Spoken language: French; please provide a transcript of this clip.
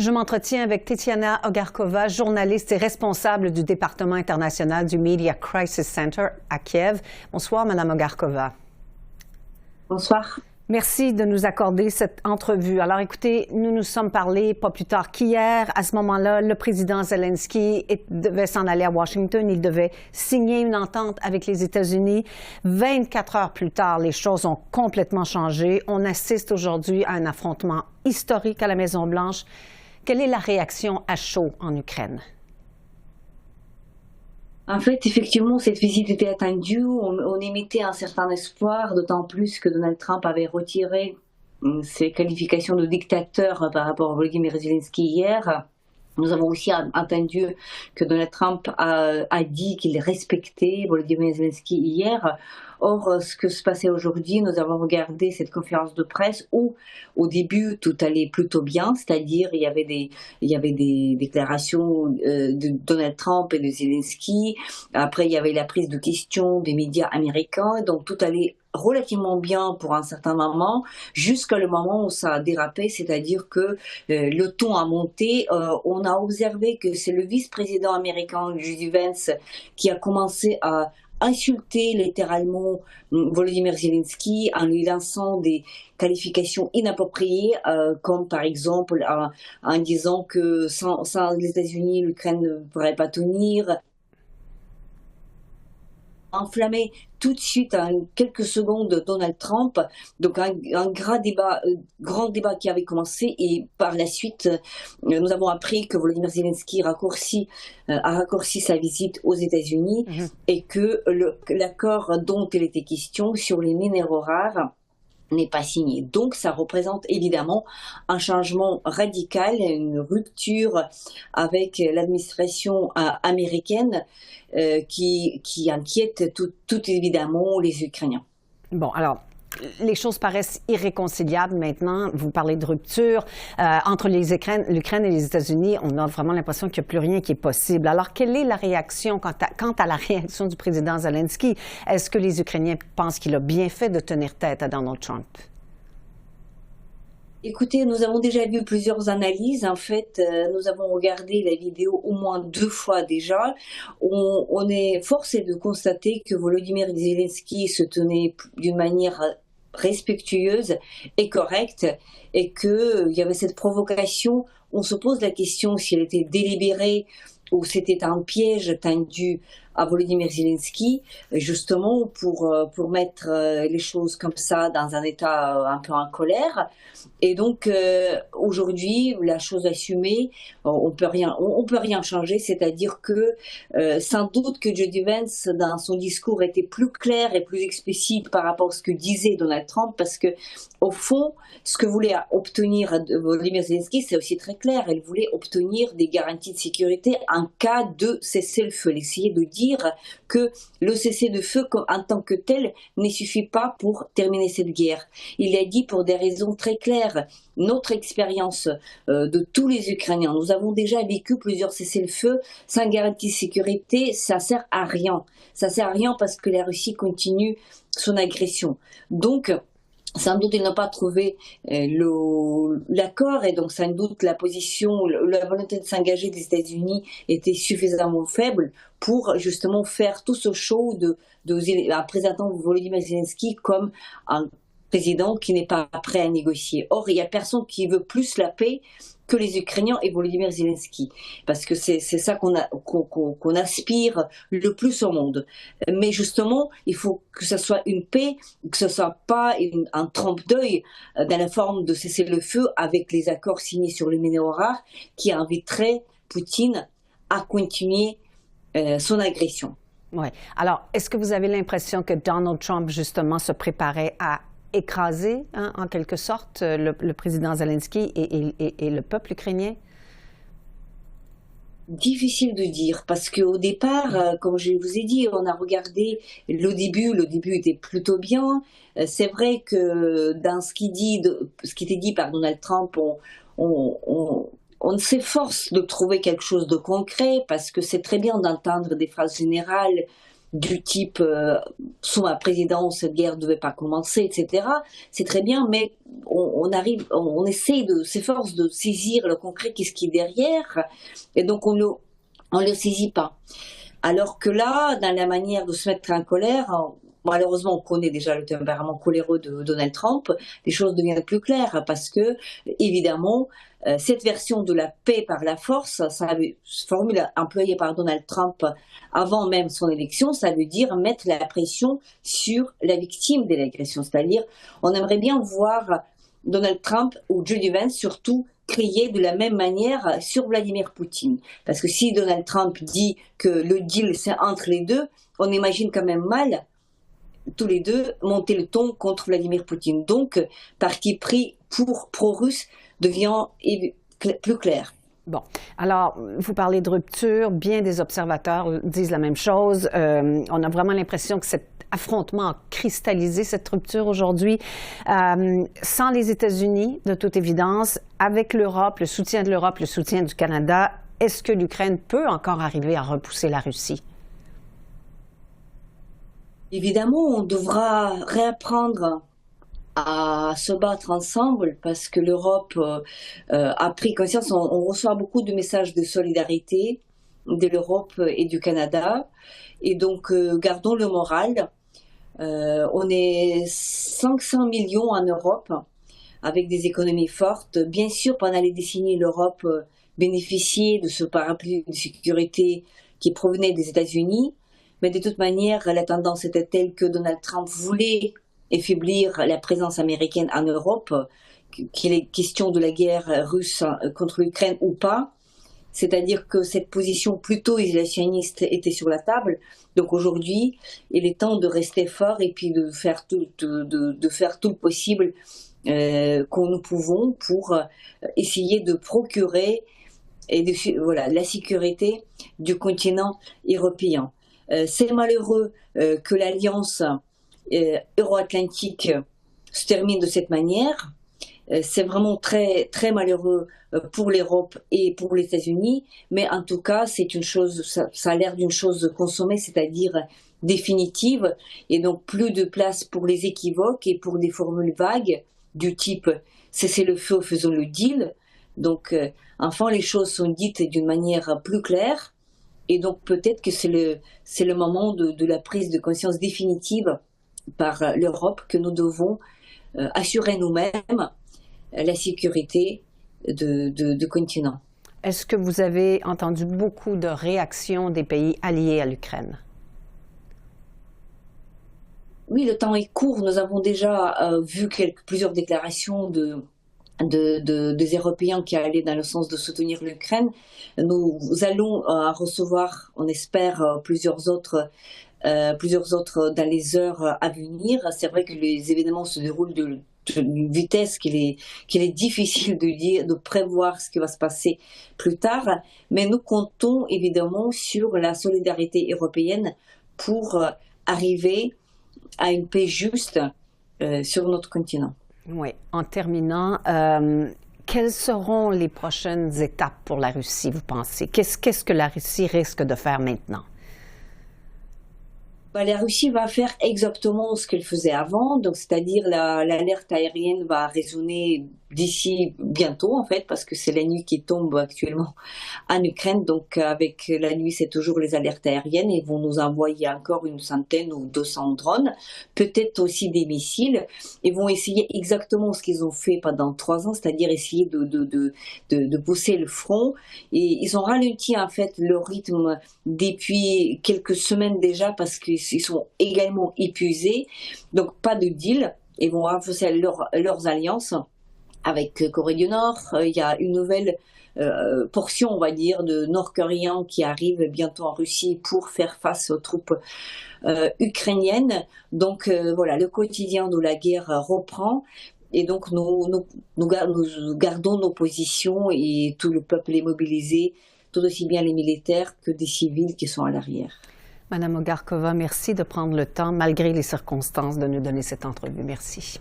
Je m'entretiens avec Tetiana Ogarkova, journaliste et responsable du département international du Media Crisis Center à Kiev. Bonsoir, Madame Ogarkova. Bonsoir. Merci de nous accorder cette entrevue. Alors écoutez, nous nous sommes parlé pas plus tard qu'hier. À ce moment-là, le président Zelensky devait s'en aller à Washington. Il devait signer une entente avec les États-Unis. 24 heures plus tard, les choses ont complètement changé. On assiste aujourd'hui à un affrontement historique à la Maison-Blanche. Quelle est la réaction à chaud en Ukraine? En fait, effectivement, cette visite était attendue. On émettait un certain espoir, d'autant plus que Donald Trump avait retiré ses qualifications de dictateur par rapport à Volodymyr Zelensky hier. Nous avons aussi entendu que Donald Trump a dit qu'il respectait Volodymyr Zelensky hier. Or, ce que se passait aujourd'hui, nous avons regardé cette conférence de presse où, au début, tout allait plutôt bien, c'est-à-dire il y avait des déclarations de Donald Trump et de Zelensky. Après, il y avait la prise de questions des médias américains, donc tout allait relativement bien pour un certain moment, jusqu'à le moment où ça a dérapé, c'est-à-dire que le ton a monté. On a observé que c'est le vice-président américain J.D. Vance qui a commencé à insulter littéralement Volodymyr Zelensky en lui lançant des qualifications inappropriées, comme par exemple en disant que sans les États-Unis, l'Ukraine ne pourrait pas tenir. Enflammé tout de suite en quelques secondes Donald Trump, donc un grand débat qui avait commencé, et par la suite nous avons appris que Volodymyr Zelensky a raccourci sa visite aux États-Unis et que l'accord dont il était question sur les minéraux rares n'est pas signé. Donc ça représente évidemment un changement radical, une rupture avec l'administration américaine qui inquiète tout évidemment les Ukrainiens. Bon, alors, les choses paraissent irréconciliables maintenant. Vous parlez de rupture entre l'Ukraine et les États-Unis. On a vraiment l'impression qu'il n'y a plus rien qui est possible. Alors, quelle est la réaction quant à la réaction du président Zelensky? Est-ce que les Ukrainiens pensent qu'il a bien fait de tenir tête à Donald Trump? Écoutez, nous avons déjà vu plusieurs analyses. En fait, nous avons regardé la vidéo au moins 2 fois déjà. On est forcé de constater que Volodymyr Zelensky se tenait d'une manière respectueuse et correcte, et qu'il y avait cette provocation. On se pose la question si elle était délibérée ou c'était un piège tendu à Volodymyr Zelensky, justement pour mettre les choses comme ça dans un état un peu en colère. Et donc aujourd'hui, la chose assumée, on peut rien changer, c'est-à-dire que sans doute que J.D. Vance dans son discours était plus clair et plus explicite par rapport à ce que disait Donald Trump, parce que au fond, ce que voulait obtenir Volodymyr Zelensky, c'est aussi très clair. Elle voulait obtenir des garanties de sécurité en cas de cessez-le-feu. Elle essayait de dire que le cessez-le-feu en tant que tel ne suffit pas pour terminer cette guerre. Il a dit pour des raisons très claires. Notre expérience de tous les Ukrainiens, nous avons déjà vécu plusieurs cessez-le-feu sans garantie de sécurité, ça sert à rien. Ça sert à rien parce que la Russie continue son agression. Donc, sans doute, ils n'ont pas trouvé l'accord, et donc sans doute la volonté de s'engager des États-Unis était suffisamment faible pour justement faire tout ce show en présentant Volodymyr Zelensky comme un président qui n'est pas prêt à négocier. Or, il n'y a personne qui veut plus la paix que les Ukrainiens et Volodymyr Zelensky, parce que c'est ça qu'on aspire le plus au monde. Mais justement, il faut que ce soit une paix, que ce soit pas un trompe-l'œil dans la forme de cessez-le-feu avec les accords signés sur les minéraux rares qui inviteraient Poutine à continuer son agression. Oui. Alors, est-ce que vous avez l'impression que Donald Trump, justement, se préparait à écraser, en quelque sorte, le président Zelensky et le peuple ukrainien? Difficile de dire, parce qu'au départ, comme je vous ai dit, on a regardé le début était plutôt bien. C'est vrai que dans ce qui était dit par Donald Trump, on s'efforce de trouver quelque chose de concret, parce que c'est très bien d'entendre des phrases générales du type sous ma présidence, cette guerre ne devait pas commencer, etc. C'est très bien, mais on essaie de s'efforce de saisir le concret, qu'est-ce qui est derrière, et donc on le saisit pas. Alors que là, dans la manière de se mettre en colère, malheureusement, on connaît déjà le tempérament coléreux de Donald Trump, les choses deviennent plus claires parce que, évidemment, cette version de la paix par la force, formule employée par Donald Trump avant même son élection, ça veut dire mettre la pression sur la victime de l'agression. C'est-à-dire, on aimerait bien voir Donald Trump ou J.D. Vance surtout crier de la même manière sur Vladimir Poutine. Parce que si Donald Trump dit que le deal c'est entre les deux, on imagine quand même mal tous les deux monter le ton contre Vladimir Poutine. Donc, parti pris pour pro-russe devient plus clair. Bon, alors, vous parlez de rupture, bien des observateurs disent la même chose. On a vraiment l'impression que cet affrontement a cristallisé cette rupture aujourd'hui. Sans les États-Unis, de toute évidence, avec l'Europe, le soutien de l'Europe, le soutien du Canada, est-ce que l'Ukraine peut encore arriver à repousser la Russie? Évidemment, on devra réapprendre à se battre ensemble parce que l'Europe a pris conscience. On reçoit beaucoup de messages de solidarité de l'Europe et du Canada. Et donc, gardons le moral. On est 500 millions en Europe avec des économies fortes. Bien sûr, pendant les décennies, l'Europe bénéficiait de ce parapluie de sécurité qui provenait des États-Unis. Mais de toute manière, la tendance était telle que Donald Trump voulait affaiblir la présence américaine en Europe, qu'il est question de la guerre russe contre l'Ukraine ou pas. C'est-à-dire que cette position plutôt isolationniste était sur la table. Donc aujourd'hui, il est temps de rester fort et puis de faire tout le possible que nous pouvons pour essayer de procurer la sécurité du continent européen. C'est malheureux que l'alliance euro-atlantique se termine de cette manière. C'est vraiment très, très malheureux pour l'Europe et pour les États-Unis, mais en tout cas, c'est une chose, ça a l'air d'une chose consommée, c'est-à-dire définitive, et donc plus de place pour les équivoques et pour des formules vagues du type cessez le feu, faisons le deal. Donc, enfin, les choses sont dites d'une manière plus claire. Et donc peut-être que c'est le moment de la prise de conscience définitive par l'Europe que nous devons assurer nous-mêmes la sécurité du continent. Est-ce que vous avez entendu beaucoup de réactions des pays alliés à l'Ukraine? Oui, le temps est court. Nous avons déjà vu plusieurs déclarations des Européens qui allaient dans le sens de soutenir l'Ukraine. Nous allons recevoir, on espère, plusieurs autres dans les heures à venir. C'est vrai que les événements se déroulent d'une vitesse qu'il est difficile de prévoir ce qui va se passer plus tard, mais nous comptons évidemment sur la solidarité européenne pour arriver à une paix juste sur notre continent. Oui. En terminant, quelles seront les prochaines étapes pour la Russie, vous pensez? Qu'est-ce que la Russie risque de faire maintenant? La Russie va faire exactement ce qu'elle faisait avant, donc c'est-à-dire l'alerte aérienne va résonner d'ici bientôt en fait, parce que c'est la nuit qui tombe actuellement en Ukraine, donc avec la nuit c'est toujours les alertes aériennes, ils vont nous envoyer encore une centaine ou 200 drones, peut-être aussi des missiles, ils vont essayer exactement ce qu'ils ont fait pendant 3 ans, c'est-à-dire essayer de pousser le front, et ils ont ralenti en fait le rythme depuis quelques semaines déjà parce qu'ils sont également épuisés, donc pas de deal, ils vont renforcer leurs alliances avec Corée du Nord. Il y a une nouvelle portion, on va dire, de Nord-Coréens qui arrivent bientôt en Russie pour faire face aux troupes ukrainiennes. Donc voilà, le quotidien de la guerre reprend. Et donc nous gardons nos positions et tout le peuple est mobilisé, tout aussi bien les militaires que des civils qui sont à l'arrière. Madame Ogarkova, merci de prendre le temps, malgré les circonstances, de nous donner cette entrevue. Merci.